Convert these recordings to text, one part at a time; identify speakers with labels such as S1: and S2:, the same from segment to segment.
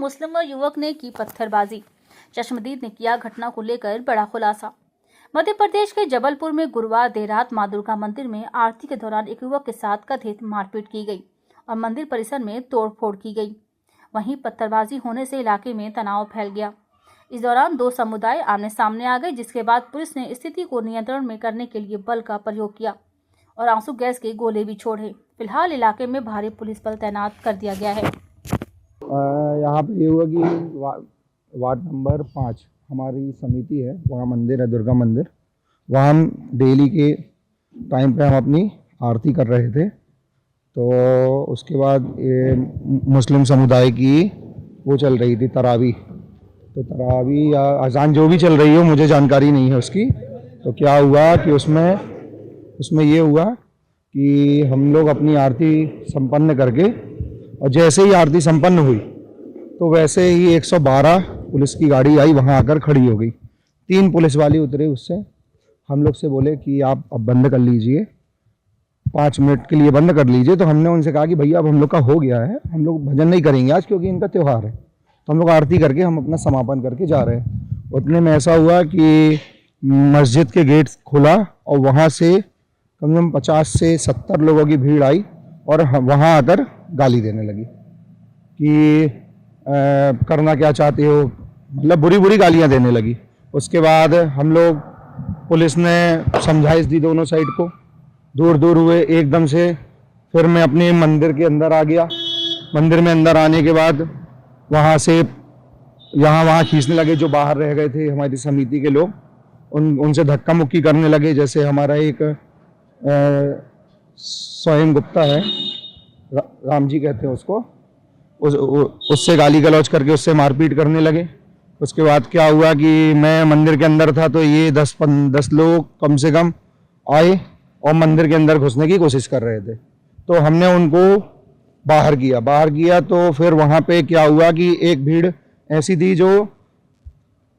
S1: मुस्लिम युवक ने की पत्थरबाजी। चश्मदीद ने किया घटना को लेकर बड़ा खुलासा। मध्य प्रदेश के जबलपुर में गुरुवार देर रात मां दुर्गा मंदिर में आरती के दौरान एक युवक के साथ कथित मारपीट की गई और मंदिर परिसर में तोड़फोड़ की गई। वहीं पत्थरबाजी होने से इलाके में तनाव फैल गया। इस दौरान दो समुदाय आमने सामने आ गए, जिसके बाद पुलिस ने स्थिति को नियंत्रण में करने के लिए बल का प्रयोग किया और आंसू गैस के गोले भी छोड़े। फिलहाल इलाके में भारी पुलिस बल तैनात कर दिया गया है।
S2: यहाँ पे ये हुआ कि वार्ड नंबर 5 हमारी समिति है, वहाँ मंदिर है दुर्गा मंदिर। वहाँ हम डेली के टाइम पे हम अपनी आरती कर रहे थे, तो उसके बाद ये मुस्लिम समुदाय की वो चल रही थी तरावी। तो तरावी या अजान जो भी चल रही हो, मुझे जानकारी नहीं है उसकी। तो क्या हुआ कि उसमें ये हुआ कि हम लोग अपनी आरती संपन्न करके, और जैसे ही आरती संपन्न हुई तो वैसे ही 112 पुलिस की गाड़ी आई, वहाँ आकर खड़ी हो गई। 3 पुलिस वाले उतरे, उससे हम लोग से बोले कि आप अब बंद कर लीजिए, 5 मिनट के लिए बंद कर लीजिए। तो हमने उनसे कहा कि भैया अब हम लोग का हो गया है, हम लोग भजन नहीं करेंगे आज क्योंकि इनका त्यौहार है। तो हम लोग आरती करके हम अपना समापन करके जा रहे हैं। उतने में ऐसा हुआ कि मस्जिद के गेट खुला और वहाँ से कम से कम 50 से 70 लोगों की भीड़ आई और वहाँ आकर गाली देने लगी कि करना क्या चाहते हो, मतलब बुरी बुरी गालियाँ देने लगी। उसके बाद हम लोग, पुलिस ने समझाइश दी दोनों साइड को, दूर दूर हुए एकदम से। फिर मैं अपने मंदिर के अंदर आ गया। मंदिर में अंदर आने के बाद वहाँ से यहाँ वहाँ खींचने लगे जो बाहर रह गए थे हमारी समिति के लोग, उनसे धक्का मुक्की करने लगे। जैसे हमारा एक स्वयं गुप्ता है, राम जी कहते हैं उसको, उससे गाली गलौज करके उससे मारपीट करने लगे। उसके बाद क्या हुआ कि मैं मंदिर के अंदर था, तो ये 10 लोग कम से कम आए और मंदिर के अंदर घुसने की कोशिश कर रहे थे। तो हमने उनको बाहर किया। तो फिर वहाँ पे क्या हुआ कि एक भीड़ ऐसी थी, जो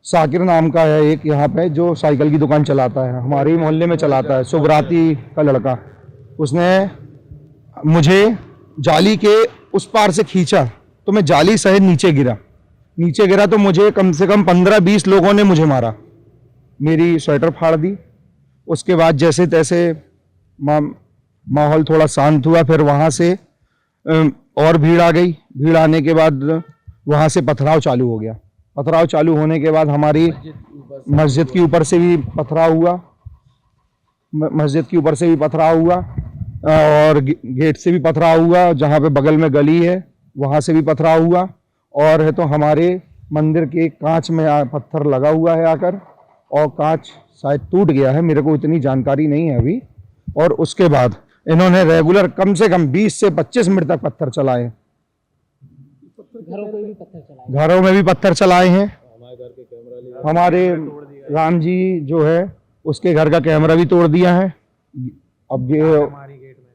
S2: साकिर नाम का है एक यहाँ पे, जो साइकिल की दुकान चलाता है, हमारे ही मोहल्ले में चलाता है, सुबराती का लड़का। उसने मुझे जाली के उस पार से खींचा तो मैं जाली सहित नीचे गिरा तो मुझे कम से कम 15-20 लोगों ने मुझे मारा, मेरी स्वेटर फाड़ दी। उसके बाद जैसे तैसे माहौल थोड़ा शांत हुआ। फिर वहाँ से और भीड़ आ गई। भीड़ आने के बाद वहाँ से पथराव चालू हो गया। पथराव चालू होने के बाद हमारी मस्जिद के ऊपर से भी पथराव हुआ, और गेट से भी पथराव हुआ। जहाँ पे बगल में गली है वहाँ से भी पथराव हुआ, और है तो हमारे मंदिर के कांच में पत्थर लगा हुआ है आकर, और कांच शायद टूट गया है, मेरे को इतनी जानकारी नहीं है अभी। और उसके बाद इन्होंने रेगुलर कम से कम 20 से 25 मिनट तक पत्थर चलाए। घरों में भी पत्थर चलाए हैं। हमारे राम जी जो है उसके घर का कैमरा भी तोड़ दिया है। अब ये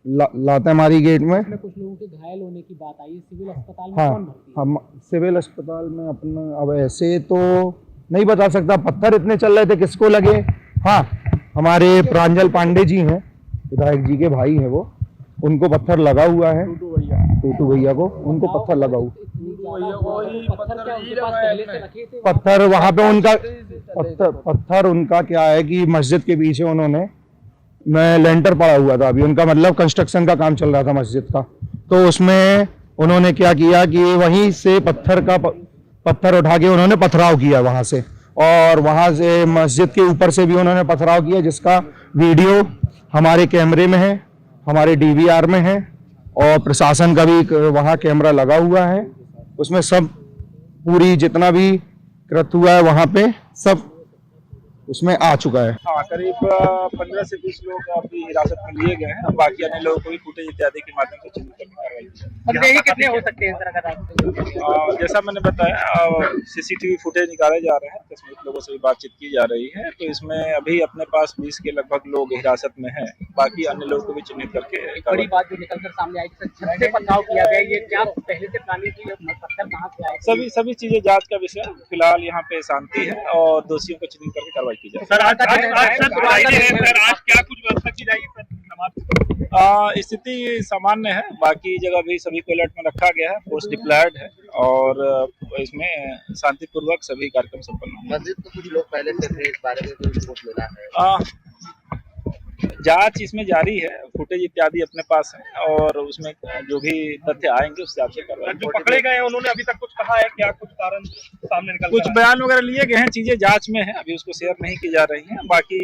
S2: लातेमारी गेट में
S3: कुछ लोगों के घायल होने की बात आई, सिविल अस्पताल में
S2: हाँ,
S3: कौन भर्ती है?
S2: हम सिविल अस्पताल में अपना, अब ऐसे तो नहीं बता सकता, पत्थर इतने चल रहे थे किसको लगे। हाँ, हमारे प्रांजल पांडे जी हैं, विधायक जी के भाई हैं, वो उनको पत्थर लगा हुआ है, टूटू भैया को, उनको पत्थर लगा हुआ। पत्थर वहाँ पे उनका पत्थर उनका क्या है कि मस्जिद के पीछे उन्होंने लेंटर पड़ा हुआ था, अभी उनका मतलब कंस्ट्रक्शन का काम चल रहा था मस्जिद का। तो उसमें उन्होंने क्या किया कि वहीं से पत्थर उठा के उन्होंने पथराव किया वहाँ से, और वहाँ से मस्जिद के ऊपर से भी उन्होंने पथराव किया, जिसका वीडियो हमारे कैमरे में है, हमारे DVR में है, और प्रशासन का भी वहाँ कैमरा लगा हुआ है। उसमें सब पूरी जितना भी कृत्य हुआ है वहाँ पे सब उसमें आ चुका है।
S4: हाँ, करीब 15 से 20 लोग अभी हिरासत में लिए गए हैं। बाकी अन्य लोगों को भी फुटेज इत्यादि के माध्यम से चिन्हित करने की कार्रवाई की।
S3: कितने हो सकते हैं?
S4: जैसा मैंने बताया, CCTV फुटेज निकाले जा रहे हैं, 10 लोगों से भी बातचीत की जा रही है। तो इसमें अभी अपने पास 20 के लगभग लोग हिरासत में हैं। बाकी अन्य लोगों को भी चिन्हित करके
S3: बड़ी बात जो निकलकर सामने आई, छत से पथराव किया गया, ये क्या पहले से प्लानिंग की पत्थर कहाँ से आए?
S4: सभी चीजें जांच का विषय। फिलहाल यहाँ पे शांति है और दोषियों को चिन्हित करके कार्रवाई की जाए।
S5: सर आज क्या कुछ व्यवस्था की जाएगी सर?
S4: स्थिति सामान्य है, बाकी जगह भी सभी को अलर्ट में रखा गया है, फोर्स डिप्लॉयड है और इसमें शांतिपूर्वक सभी कार्यक्रम संपन्न होंगे।
S5: मस्जिद तो कुछ लोग पहले से थे, इस बारे में कोई रिपोर्ट मिला है?
S4: जांच इसमें जारी है, फुटेज इत्यादि अपने पास है और उसमें जो भी तथ्य आएंगे उस हिसाब से कार्रवाई।
S6: जो पकड़े गए हैं उन्होंने अभी तक कुछ कहा है क्या? कुछ कारण सामने निकल
S4: कुछ बयान वगैरह लिए गए हैं, चीजें जांच में है, अभी उसको शेयर नहीं की जा रही हैं, बाकी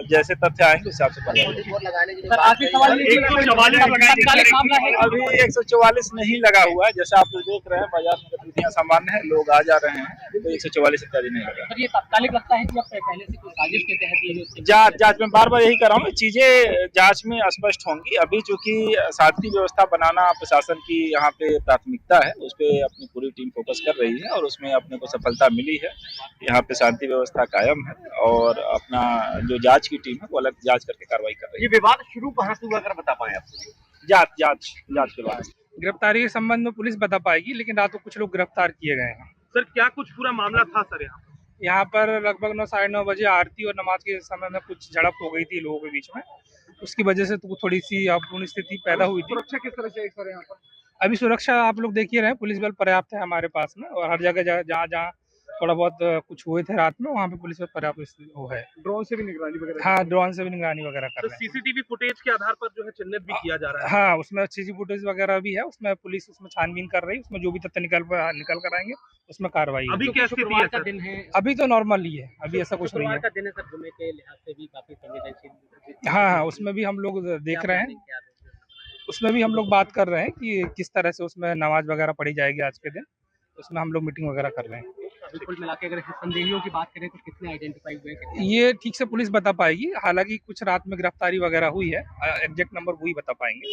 S4: जैसे तथ्य आएंगे उस हिसाब से कार्रवाई।
S5: रिपोर्ट लगाने के लिए
S3: सर आखिरी सवाल ये कि तात्कालिक मामला है।
S4: अभी 144 नहीं लगा हुआ है, जैसे आप लोग देख रहे हैं बाजार में गतिविधियां सामान्य है, लोग आ जा रहे हैं, तो 144 इत्यादि नहीं लगा।
S3: सर ये तात्कालिक लगता है कि अब पहले से कोई साजिश के तहत ये
S4: जांच में बार बार यही कर रहा हूँ, चीजें जांच में स्पष्ट होंगी। अभी चूंकि शांति व्यवस्था बनाना प्रशासन की यहाँ पे प्राथमिकता है, उस पे अपनी पूरी टीम फोकस कर रही है और उसमें अपने को सफलता मिली है। यहाँ पे शांति व्यवस्था कायम है और अपना जो जांच की टीम है वो अलग जांच करके कार्रवाई कर रही
S6: ये विवाद शुरू कहाँ से हुआ अगर बता पाए आप?
S4: है। जांच के बाद
S7: गिरफ्तारी के संबंध में पुलिस बता पाएगी, लेकिन रात को कुछ लोग गिरफ्तार किए गए हैं।
S6: सर क्या कुछ पूरा मामला था सर?
S7: यहाँ पर लगभग 9 साढ़े 9 बजे आरती और नमाज के समय में कुछ झड़प हो गई थी लोगों के बीच में, उसकी वजह से तो थोड़ी सी अपूर्ण स्थिति पैदा हुई थी।
S6: सुरक्षा किस तरह से सर यहाँ पर?
S7: अभी सुरक्षा आप लोग देख ही रहे हैं, पुलिस बल पर्याप्त है हमारे पास में और हर जगह जहाँ थोड़ा बहुत कुछ हुए थे रात में वहाँ पे पुलिस बल पर्याप्त वो है।
S6: ड्रोन से भी निगरानी वगैरह?
S7: हाँ, ड्रोन से भी निगरानी वगैरह कर
S6: तो
S7: रहे हैं।
S6: सीसीटीवी फुटेज के आधार पर जो है चिन्हित भी किया जा रहा है?
S7: हाँ, उसमें सीसी फुटेज वगैरह भी है, उसमें पुलिस उसमें छानबीन कर रही है, उसमें जो भी तथ्य निकल कर आएंगे उसमें कार्रवाई
S6: अभी क्या स्थिति है
S3: का
S6: सर?
S3: दिन है,
S7: अभी तो नॉर्मल ही है, अभी ऐसा कुछ नहीं है।
S3: का दिन है सर, जुमे के लिहाज से भी काफी संवेदनशील।
S7: हाँ, उसमें भी हम लोग देख रहे हैं, उसमें भी हम लोग बात कर रहे हैं कि किस तरह से उसमें नमाज वगैरह पढ़ी जाएगी आज के दिन, उसमें हम लोग मीटिंग वगैरह कर रहे हैं।
S3: कुल मिला के अगर संदेहियों की बात करें तो कितने आइडेंटिफाई हुए हैं?
S7: ये ठीक से पुलिस बता पाएगी, हालांकि कुछ रात में गिरफ्तारी वगैरह हुई है, एग्जैक्ट नंबर वही बता पाएंगे।